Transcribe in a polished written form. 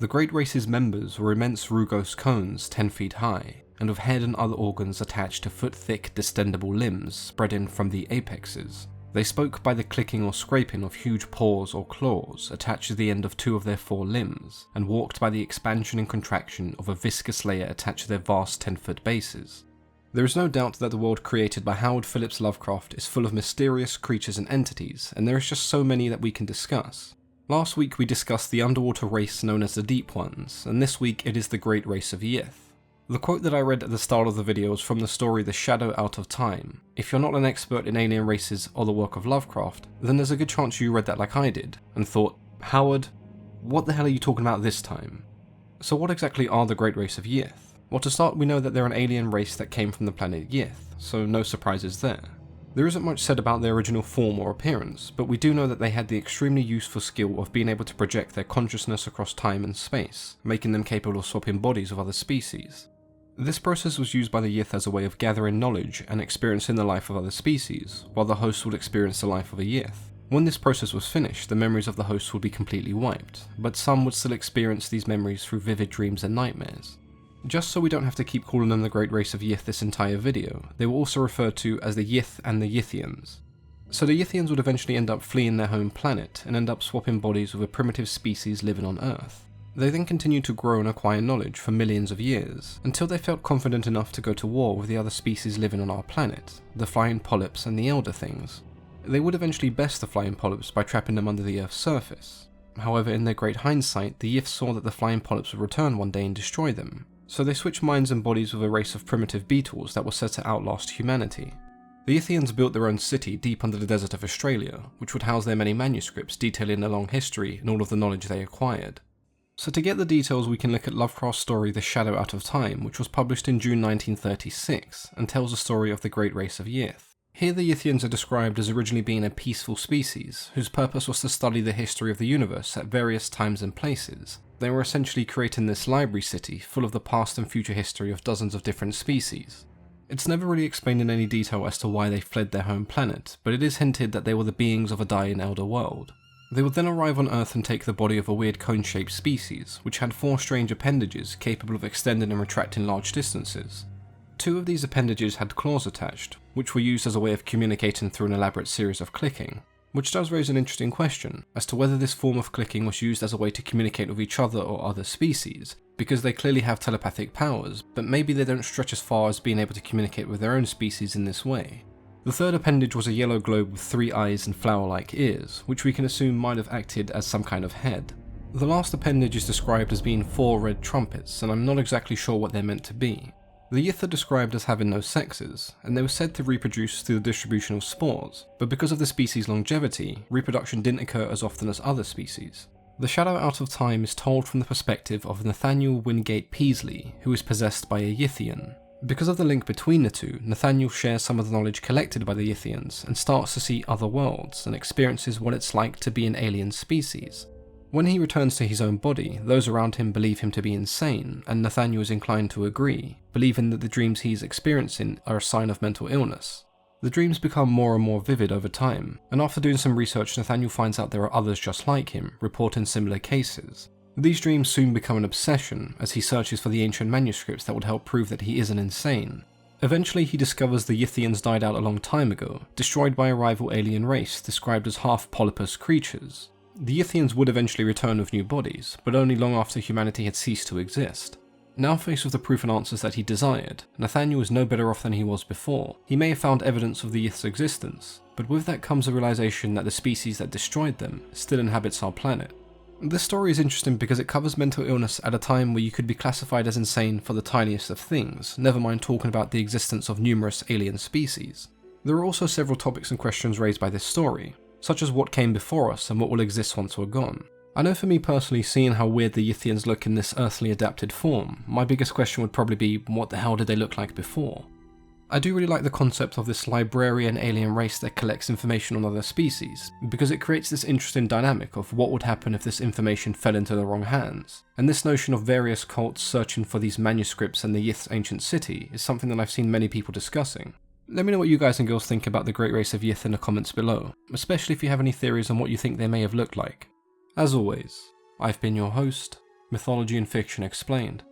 The Great Race's members were immense rugose cones 10 feet high, and with head and other organs attached to foot-thick distendable limbs spreading from the apexes. They spoke by the clicking or scraping of huge paws or claws attached to the end of 2 of their 4 limbs, and walked by the expansion and contraction of a viscous layer attached to their vast 10-foot bases. There is no doubt that the world created by Howard Phillips Lovecraft is full of mysterious creatures and entities, and there is just so many that we can discuss. Last week we discussed the underwater race known as the Deep Ones, and this week it is the Great Race of Yith. The quote that I read at the start of the video is from the story The Shadow Out of Time. If you're not an expert in alien races or the work of Lovecraft, then there's a good chance you read that like I did, and thought, Howard, what the hell are you talking about this time? So what exactly are the Great Race of Yith? Well, to start, we know that they're an alien race that came from the planet Yith, so no surprises there. There isn't much said about their original form or appearance, but we do know that they had the extremely useful skill of being able to project their consciousness across time and space, making them capable of swapping bodies with other species. This process was used by the Yith as a way of gathering knowledge and experiencing the life of other species, while the host would experience the life of a Yith. When this process was finished, the memories of the host would be completely wiped, but some would still experience these memories through vivid dreams and nightmares. Just so we don't have to keep calling them the Great Race of Yith this entire video, they were also referred to as the Yith and the Yithians. So the Yithians would eventually end up fleeing their home planet and end up swapping bodies with a primitive species living on Earth. They then continued to grow and acquire knowledge for millions of years, until they felt confident enough to go to war with the other species living on our planet, the flying polyps and the elder things. They would eventually best the flying polyps by trapping them under the Earth's surface. However, in their great hindsight, the Yith saw that the flying polyps would return one day and destroy them, so they switched minds and bodies with a race of primitive beetles that were set to outlast humanity. The Yithians built their own city deep under the desert of Australia, which would house their many manuscripts detailing their long history and all of the knowledge they acquired. So to get the details, we can look at Lovecraft's story The Shadow Out of Time, which was published in June 1936, and tells the story of the Great Race of Yith. Here the Yithians are described as originally being a peaceful species, whose purpose was to study the history of the universe at various times and places. They were essentially creating this library city full of the past and future history of dozens of different species. It's never really explained in any detail as to why they fled their home planet, but it is hinted that they were the beings of a dying elder world. They would then arrive on Earth and take the body of a weird cone-shaped species, which had 4 strange appendages capable of extending and retracting large distances. 2 of these appendages had claws attached, which were used as a way of communicating through an elaborate series of clicking, which does raise an interesting question as to whether this form of clicking was used as a way to communicate with each other or other species, because they clearly have telepathic powers, but maybe they don't stretch as far as being able to communicate with their own species in this way. The 3rd appendage was a yellow globe with 3 eyes and flower-like ears, which we can assume might have acted as some kind of head. The last appendage is described as being 4 red trumpets, and I'm not exactly sure what they're meant to be. The Yith are described as having no sexes, and they were said to reproduce through the distribution of spores, but because of the species' longevity, reproduction didn't occur as often as other species. The Shadow Out of Time is told from the perspective of Nathaniel Wingate Peasley, who is possessed by a Yithian. Because of the link between the two, Nathaniel shares some of the knowledge collected by the Yithians and starts to see other worlds and experiences what it's like to be an alien species. When he returns to his own body, those around him believe him to be insane, and Nathaniel is inclined to agree, believing that the dreams he's experiencing are a sign of mental illness. The dreams become more and more vivid over time, and after doing some research, Nathaniel finds out there are others just like him, reporting similar cases. These dreams soon become an obsession as he searches for the ancient manuscripts that would help prove that he isn't insane. Eventually he discovers the Yithians died out a long time ago, destroyed by a rival alien race described as half-polypus creatures. The Yithians would eventually return with new bodies, but only long after humanity had ceased to exist. Now faced with the proof and answers that he desired, Nathaniel is no better off than he was before. He may have found evidence of the Yith's existence, but with that comes the realization that the species that destroyed them still inhabits our planet. This story is interesting because it covers mental illness at a time where you could be classified as insane for the tiniest of things, never mind talking about the existence of numerous alien species. There are also several topics and questions raised by this story, such as what came before us and what will exist once we're gone. I know for me personally, seeing how weird the Yithians look in this earthly adapted form, my biggest question would probably be, what the hell did they look like before? I do really like the concept of this librarian alien race that collects information on other species, because it creates this interesting dynamic of what would happen if this information fell into the wrong hands. And this notion of various cults searching for these manuscripts and the Yith's ancient city is something that I've seen many people discussing. Let me know what you guys and girls think about the Great Race of Yith in the comments below, especially if you have any theories on what you think they may have looked like. As always, I've been your host, Mythology and Fiction Explained,